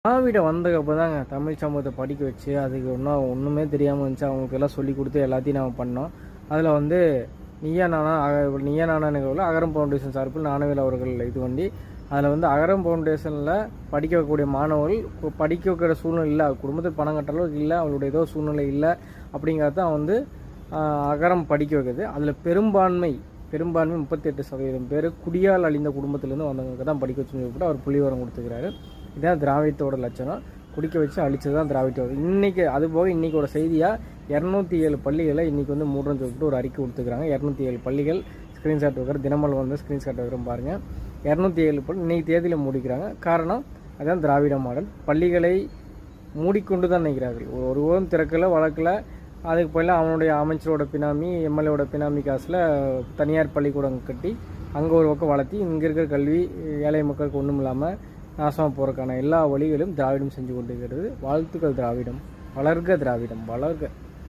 திராவிடம் வந்ததுக்கப்புறம் தாங்க தமிழ் சமூகத்தை படிக்க வச்சு அதுக்கு ஒன்றுமே தெரியாமல் இருந்துச்சு. அவங்களுக்கு எல்லாம் சொல்லி கொடுத்து எல்லாத்தையும் நம்ம பண்ணோம். அதில் வந்து நீயா நானா நிகழ்வில் அகரம் ஃபவுண்டேஷன் சார்பில் ஞானவேல் அவர்கள் இது பண்ணி அதில் வந்து அகரம் ஃபவுண்டேஷனில் படிக்க வைக்கக்கூடிய மாணவர்கள் படிக்க வைக்கிற சூழ்நிலை இல்லை, குடும்பத்தில் பணம் கட்டுறளவுக்கு இல்லை, அவங்களுடைய ஏதோ சூழ்நிலை இல்லை அப்படிங்கிறதான் வந்து அகரம் படிக்க வைக்கிறது. அதில் பெரும்பான்மை 38% பேர் குடியால் அழிந்த குடும்பத்திலேருந்து வந்தவங்களுக்கு தான் படிக்க வச்சுன்னு சொல்லிட்டு அவர் புள்ளிவரம் கொடுத்துக்கிறாரு. இதுதான் திராவிடத்தோட லட்சணம். குடிக்க வச்சு அழிச்சது தான் திராவிடத்தோட. இன்றைக்கி அதுபோக இன்றைக்கோட செய்தியாக 207 பள்ளிகளை இன்றைக்கி வந்து மூடுறன்னு சொல்லிட்டு ஒரு அறிக்கை கொடுத்துக்கிறாங்க. 207 பள்ளிகள் ஸ்க்ரீன்ஷாட் வைக்கிற தினமல் வந்து ஸ்க்ரீன்ஷாட் வைக்கிறோம் பாருங்கள். 207 பள்ளி இன்றைக்கி தேதியில் மூடிக்கிறாங்க. காரணம் அதுதான் திராவிட மாடல். பள்ளிகளை மூடிக்கொண்டு தான் நினைக்கிறார்கள். ஒருவரும் திறக்கலை வழக்கில் அதுக்கு போயில அவனுடைய அமைச்சரோட பினாமி எம்எல்ஏவோட பினாமி காசில் தனியார் பள்ளிக்கூடம் கட்டி அங்கே ஒரு பக்கம் வளர்த்தி இங்கே இருக்கிற கல்வி ஏழை மக்களுக்கு ஒன்றும் இல்லாமல் நாசமாக போகிறதுக்கான எல்லா வழிகளும் திராவிடம் செஞ்சு கொண்டிருக்கிறது. வாழ்த்துக்கள் திராவிடம், வளர்க திராவிடம், வளர்க.